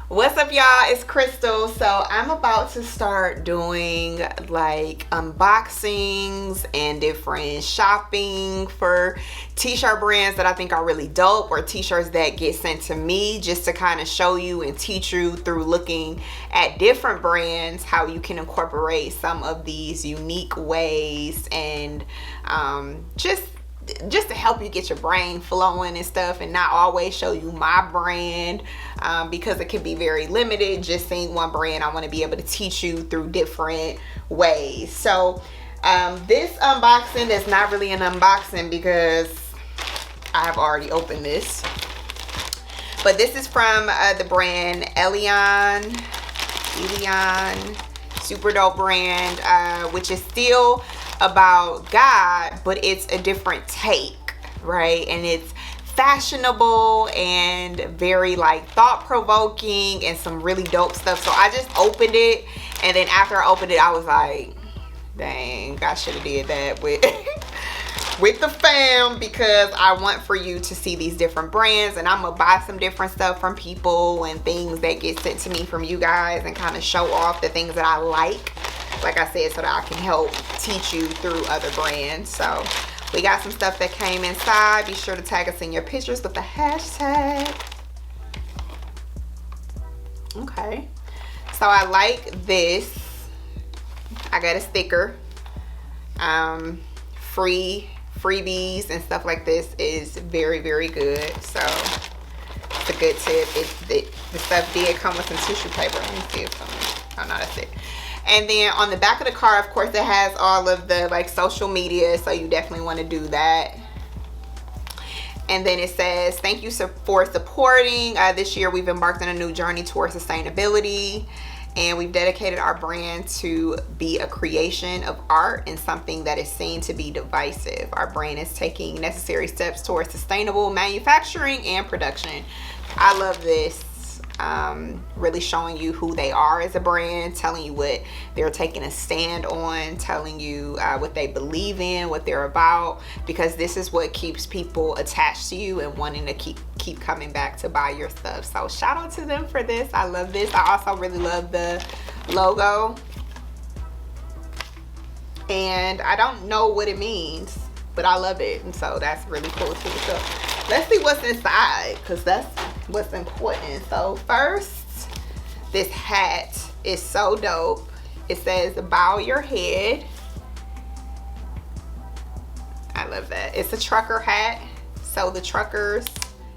What's up, y'all? It's Krystal. So I'm about to start doing like unboxings and different shopping for t-shirt brands that I think are really dope, or t-shirts that get sent to me, just to kind of show you and teach you through looking at different brands how you can incorporate some of these unique ways and just to help you get your brain flowing and stuff, and not always show you my brand, because it can be very limited just seeing one brand. I want to be able to teach you through different ways. So this unboxing is not really an unboxing because I've already opened this, but this is from the brand Elyon, super dope brand, which is still about God, but it's a different take, right? And it's fashionable and very like thought-provoking and some really dope stuff. So I just opened it, and then after I opened it, I was like, dang, I should have did that with with the fam, because I want for you to see these different brands, and I'm gonna buy some different stuff from people and things that get sent to me from you guys, and kind of show off the things that I like I said, so that I can help teach you through other brands. So we got some stuff that came inside. Be sure to tag us in your pictures with the hashtag. Okay, so I like this. I got a sticker. Freebies and stuff like this is very, very good. So it's a good tip. The stuff did come with some tissue paper. Let me see if oh no, that's it. And then on the back of the card, of course, it has all of the like social media, so you definitely want to do that. And then it says, thank you for supporting. This year we've embarked on a new journey towards sustainability, and we've dedicated our brand to be a creation of art and something that is seen to be divisive. Our brand is taking necessary steps towards sustainable manufacturing and production. I love this. Really showing you who they are as a brand, telling you what they're taking a stand on, telling you what they believe in, what they're about, because this is what keeps people attached to you and wanting to keep coming back to buy your stuff. So shout out to them for this. I love this. I also really love the logo, and I don't know what it means, but I love it, and so that's really cool too. So let's see what's inside, because that's what's important. So first, this hat is so dope. It says bow your head. I love that. It's a trucker hat, so the truckers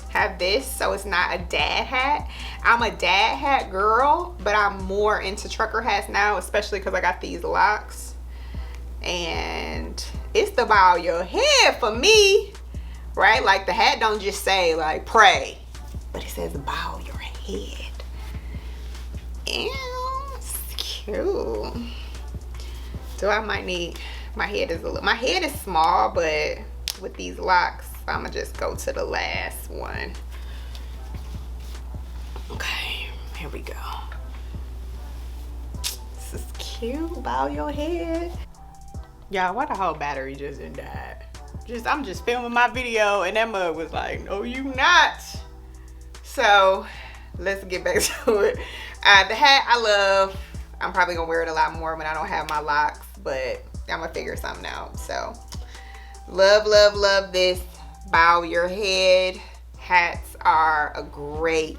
have this, so it's not a dad hat. I'm a dad hat girl, but I'm more into trucker hats now, especially because I got these locks, and it's the bow your head for me, right? Like the hat don't just say like pray, but it says bow your head. Ew, it's cute. So I might need, my head is small, but with these locks, I'ma just go to the last one. Okay, here we go. This is cute, bow your head. Y'all, why the whole battery just didn't die? I'm just filming my video, and that mug was like, no, you not. So let's get back to it. The hat I love. I'm probably gonna wear it a lot more when I don't have my locks, but I'm gonna figure something out. So love, love, love this bow your head. Hats are a great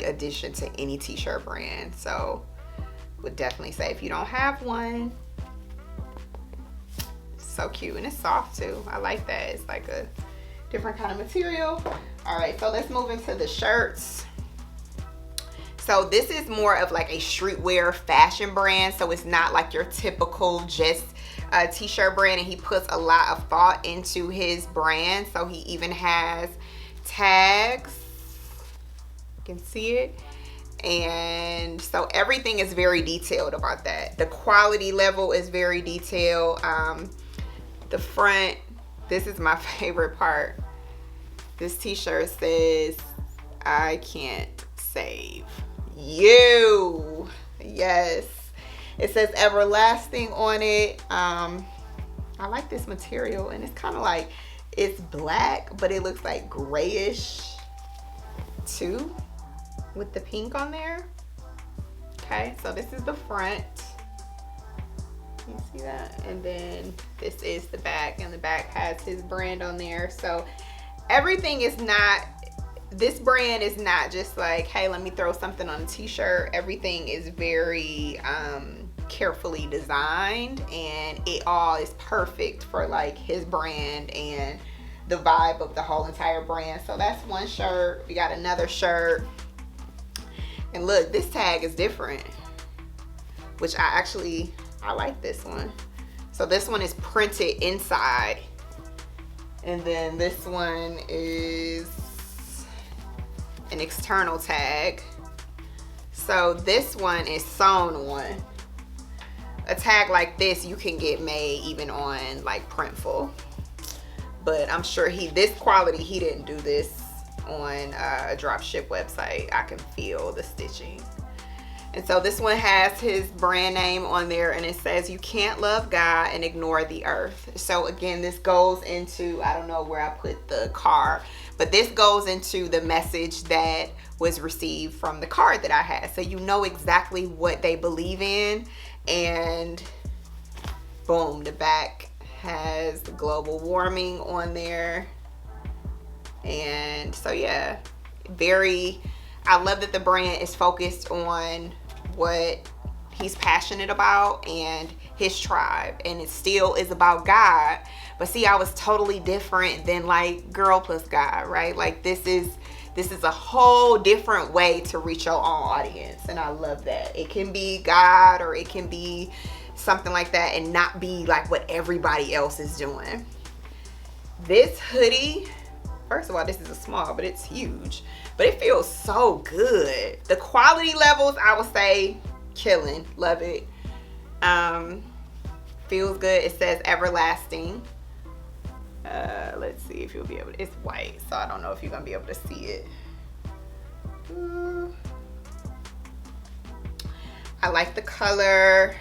addition to any t-shirt brand. So would definitely say if you don't have one, so cute, and it's soft too. I like that. It's like a different kind of material. All right, so let's move into the shirts. So this is more of like a streetwear fashion brand, so it's not like your typical just t-shirt brand, and he puts a lot of thought into his brand. So he even has tags, you can see it, and so everything is very detailed about that. The quality level is very detailed. The front, this is my favorite part. This t-shirt says, I can't save you. Yes, it says everlasting on it. I like this material, and it's kind of like, it's black, but it looks like grayish too. with the pink on there. Okay, so this is the front. You see that? And then this is the back, and the back has his brand on there. So everything is not, this brand is not just like, hey, let me throw something on a t-shirt. Everything is very carefully designed, and it all is perfect for like his brand and the vibe of the whole entire brand. So that's one shirt. We got another shirt, and look, this tag is different, which I like this one. So this one is printed inside, and then this one is an external tag. So this one is sewn on. A tag like this you can get made even on like Printful, but I'm sure this quality, he didn't do this on a drop ship website. I can feel the stitching. And so this one has his brand name on there, and it says, you can't love God and ignore the earth. So again, this goes into, I don't know where I put the card, but this goes into the message that was received from the card that I had. So you know exactly what they believe in. And boom, the back has global warming on there. And so yeah, I love that the brand is focused on what he's passionate about and his tribe, and it still is about God. But see, I was totally different than like Girl Plus God, right? Like this is a whole different way to reach your own audience, and I love that. It can be God, or it can be something like that, and not be like what everybody else is doing. This hoodie, first of all, this is a small, but it's huge, but it feels so good. The quality levels, I would say, killing. Love it. Feels good. It says everlasting. Let's see if you'll be able to, it's white, so I don't know if you're gonna be able to see it. I like the color,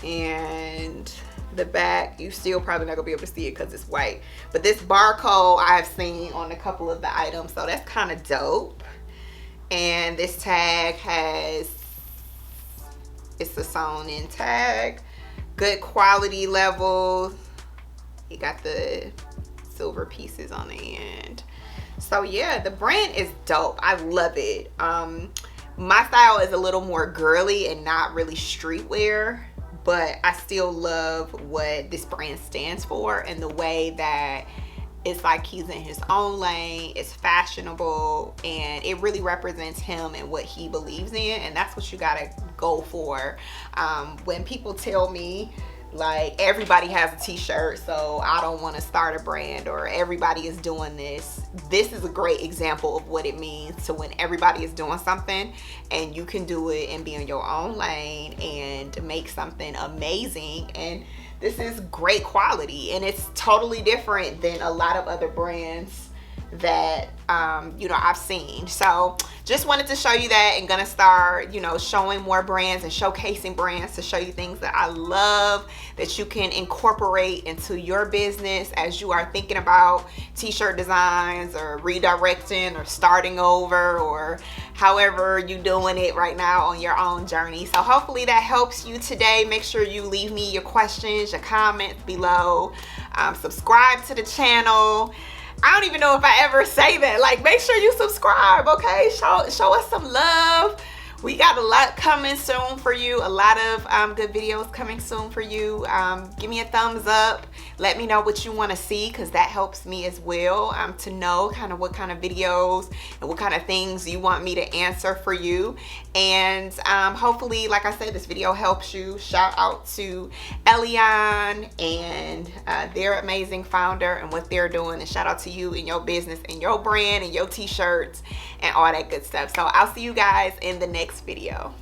and the back, you still probably not gonna be able to see it because it's white, but this barcode I've seen on a couple of the items, so that's kind of dope. And this tag it's a sewn in tag, good quality level. You got the silver pieces on the end. So yeah, the brand is dope. I love it. My style is a little more girly and not really streetwear, but I still love what this brand stands for, and the way that it's like he's in his own lane. It's fashionable, and it really represents him and what he believes in, and that's what you gotta go for. When people tell me like everybody has a t-shirt, so I don't want to start a brand, or everybody is doing this is a great example of what it means to when everybody is doing something and you can do it and be in your own lane and make something amazing. And this is great quality, and it's totally different than a lot of other brands that I've seen. So just wanted to show you that, and gonna start showing more brands and showcasing brands to show you things that I love that you can incorporate into your business as you are thinking about t-shirt designs, or redirecting, or starting over, or however you're doing it right now on your own journey. So hopefully that helps you today. Make sure you leave me your questions, your comments below. Subscribe to the channel. I don't even know if I ever say that. Like, make sure you subscribe, okay? Show us some love. We got a lot coming soon for you. A lot of good videos coming soon for you. Give me a thumbs up. Let me know what you want to see, because that helps me as well to know kind of what kind of videos and what kind of things you want me to answer for you. And hopefully, like I said, this video helps you. Shout out to Elyon and their amazing founder and what they're doing. And shout out to you and your business and your brand and your t-shirts and all that good stuff. So I'll see you guys in the next video.